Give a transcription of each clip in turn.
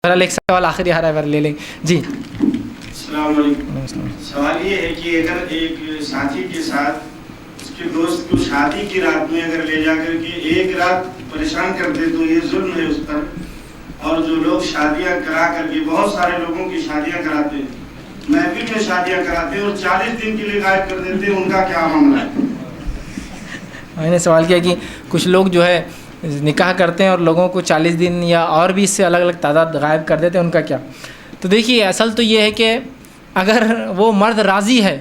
بہرحال ایک سوال آخری آ رہا ہے، بہرحال لے لیں جی. السلام علیکم. سوال یہ ہے کہ اگر ایک ساتھی کے ساتھ اس کے دوست کو شادی کی رات میں اگر لے جا کر کے ایک رات پریشان کرتے تو یہ ظلم ہے اس پر. اور جو لوگ شادیاں کرا کر کے بہت سارے لوگوں کی شادیاں کراتے ہیں، محفل میں شادیاں کراتے ہیں اور 40 دن کے لیے غائب کر دیتے ہیں، ان کا کیا معاملہ ہے؟ میں نے سوال کیا کہ کچھ لوگ جو ہے نکاح کرتے ہیں اور لوگوں کو 40 دن یا اور بھی اس سے الگ الگ تعداد غائب کر دیتے ہیں، ان کا کیا؟ تو دیکھیے اصل تو یہ ہے کہ اگر وہ مرد راضی ہے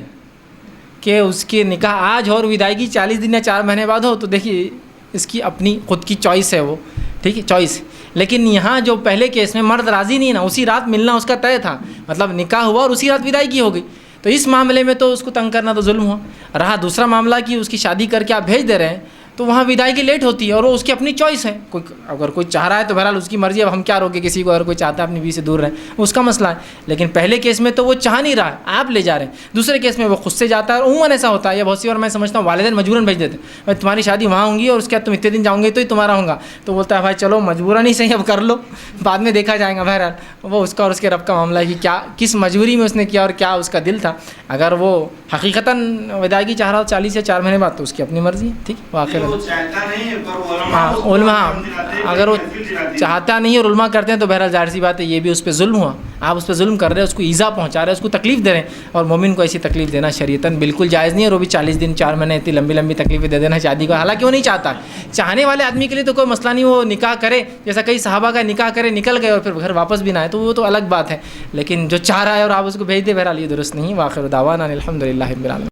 کہ اس کے نکاح آج ہو اور ودائیگی 40 دن یا 4 مہینے بعد ہو، تو دیکھیے اس کی اپنی خود کی چوائس ہے، وہ ٹھیک ہے چوائس. لیکن یہاں جو پہلے کیس میں مرد راضی نہیں نا، اسی رات ملنا اس کا طے تھا، مطلب نکاح ہوا اور اسی رات ودائیگی ہو گئی، تو اس معاملے میں تو اس کو تنگ کرنا تو ظلم ہوا. رہا دوسرا معاملہ کہ اس کی شادی کر کے آپ بھیج دے رہے ہیں، تو وہاں ودائیگی لیٹ ہوتی ہے اور وہ اس کی اپنی چوائس ہے. اگر کوئی چاہ رہا ہے تو بہرحال اس کی مرضی، اب ہم کیا روکے کسی کو، اگر کوئی چاہتا ہے اپنی بیوی سے دور رہے اس کا مسئلہ ہے. لیکن پہلے کیس میں تو وہ چاہ نہیں رہا ہے، آپ لے جا رہے ہیں. دوسرے کیس میں وہ خود سے جاتا ہے، اور عموماً ایسا ہوتا ہے، یا بہت سی بار میں سمجھتا ہوں والدین مجبوراً بھیج دیتے ہیں، بھائی تمہاری شادی وہاں ہوں گی اور اس کے بعد تم اتنے دن جاؤں گے تو ہی تمہارا ہوگا. تو بولتا ہے بھائی چلو مجبوراً ہی صحیح، اب کر لو، بعد میں دیکھا جائے گا. بہرحال وہ اس کا اور اس کے رب کا معاملہ ہے کہ کیا کس مجبوری میں اس نے کیا اور کیا اس کا دل تھا. اگر وہ حقیقتاً ودائیگی چاہ رہا ہو 40 یا 4 مہینے بعد تو اس کی اپنی مرضی ہے، ٹھیک واقعی. ہاں علماء اگر وہ چاہتا نہیں اور علماء کرتے ہیں تو بہرحال ظاہر سی بات ہے یہ بھی اس پہ ظلم ہوا. آپ اس پہ ظلم کر رہے ہیں، اس کو ایذا پہنچا رہے ہیں، اس کو تکلیف دے رہے ہیں. اور مومن کو ایسی تکلیف دینا شریعتاً بالکل جائز نہیں ہے. اور وہ بھی 40 دن 4 مہینے اتنی لمبی لمبی تکلیفیں دے دینا شادی کو، حالانکہ وہ نہیں چاہتا. چاہنے والے آدمی کے لیے تو کوئی مسئلہ نہیں، وہ نکاح کرے، جیسا کئی صحابہ کا نکاح کرے نکل گئے اور پھر گھر واپس بھی نہ آئے، تو وہ تو الگ بات ہے. لیکن جو چاہ رہا ہے اور آپ اس کو بھیج دیں، بہرحال یہ درست نہیں. وآخر دعوانا الحمدللہ رب العالمین.